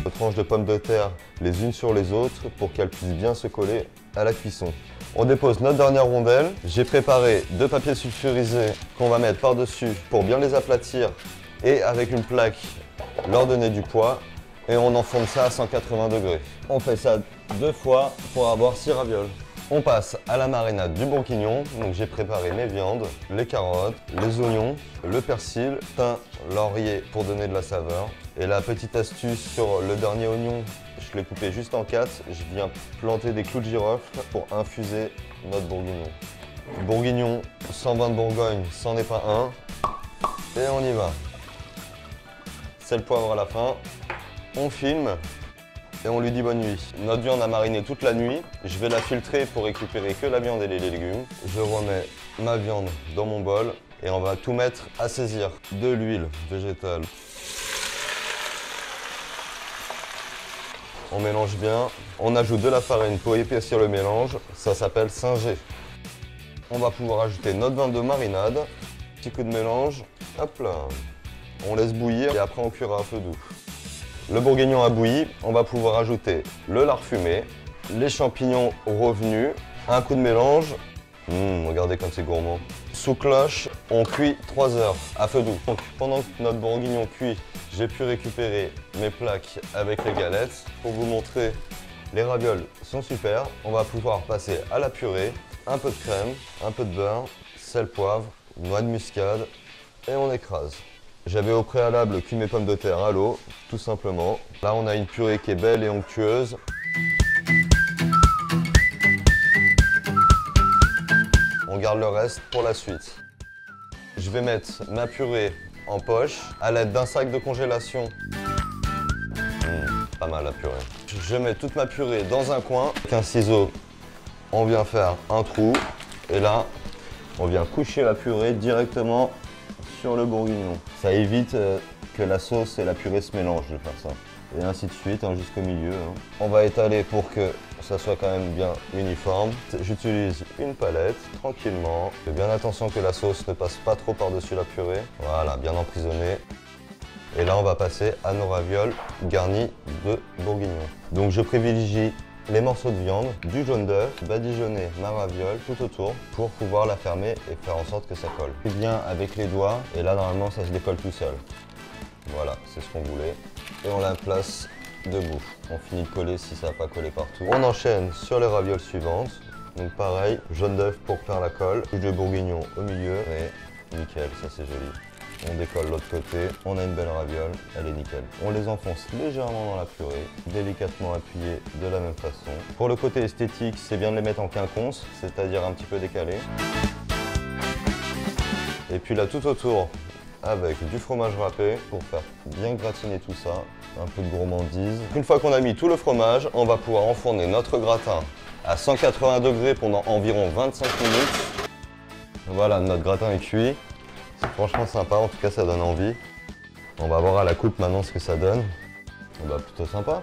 Deux tranches de pommes de terre les unes sur les autres pour qu'elles puissent bien se coller à la cuisson. On dépose notre dernière rondelle. J'ai préparé 2 papiers sulfurisés qu'on va mettre par-dessus pour bien les aplatir et avec une plaque leur donner du poids. Et on enfourne ça à 180 degrés. On fait ça 2 fois pour avoir 6 ravioles. On passe à la marinade du bourguignon. Donc j'ai préparé mes viandes, les carottes, les oignons, le persil, thym, laurier pour donner de la saveur. Et la petite astuce sur le dernier oignon, je l'ai coupé juste en 4. Je viens planter des clous de girofle pour infuser notre bourguignon. Bourguignon, 120 de Bourgogne, c'en est pas un. Et on y va. Sel, poivre à la fin. On filme et on lui dit bonne nuit. Notre viande a mariné toute la nuit. Je vais la filtrer pour récupérer que la viande et les légumes. Je remets ma viande dans mon bol et on va tout mettre à saisir. De l'huile végétale. On mélange bien. On ajoute de la farine pour épaissir le mélange. Ça s'appelle singer. On va pouvoir ajouter notre vin de marinade. Petit coup de mélange. Hop là. On laisse bouillir et après on cuira à feu doux. Le bourguignon a bouilli, on va pouvoir ajouter le lard fumé, les champignons revenus, un coup de mélange. Regardez comme c'est gourmand. Sous cloche, on cuit 3 heures à feu doux. Donc pendant que notre bourguignon cuit, j'ai pu récupérer mes plaques avec les galettes. Pour vous montrer, les ravioles sont super. On va pouvoir passer à la purée, un peu de crème, un peu de beurre, sel, poivre, noix de muscade et on écrase. J'avais au préalable cuit mes pommes de terre à l'eau, tout simplement. Là, on a une purée qui est belle et onctueuse. On garde le reste pour la suite. Je vais mettre ma purée en poche à l'aide d'un sac de congélation. Pas mal la purée. Je mets toute ma purée dans un coin. Avec un ciseau, on vient faire un trou. Et là, on vient coucher la purée directement sur le bourguignon. Ça évite que la sauce et la purée se mélangent de faire ça. Et ainsi de suite, jusqu'au milieu. On va étaler pour que ça soit quand même bien uniforme. J'utilise une palette, tranquillement. Fais bien attention que la sauce ne passe pas trop par-dessus la purée. Voilà, bien emprisonnée. Et là, on va passer à nos ravioles garnis de bourguignon. Donc je privilégie les morceaux de viande, du jaune d'œuf, badigeonner ma raviole tout autour pour pouvoir la fermer et faire en sorte que ça colle. Bien avec les doigts et là normalement ça se décolle tout seul. Voilà, c'est ce qu'on voulait. Et on la place debout. On finit de coller si ça n'a pas collé partout. On enchaîne sur les ravioles suivantes. Donc pareil, jaune d'œuf pour faire la colle, couche de bourguignon au milieu et nickel, ça c'est joli. On décolle l'autre côté, on a une belle raviole, elle est nickel. On les enfonce légèrement dans la purée, délicatement appuyés de la même façon. Pour le côté esthétique, c'est bien de les mettre en quinconce, c'est-à-dire un petit peu décalé. Et puis là tout autour, avec du fromage râpé pour faire bien gratiner tout ça, un peu de gourmandise. Une fois qu'on a mis tout le fromage, on va pouvoir enfourner notre gratin à 180 degrés pendant environ 25 minutes. Voilà, notre gratin est cuit. C'est franchement sympa, en tout cas ça donne envie. On va voir à la coupe maintenant ce que ça donne. Plutôt sympa.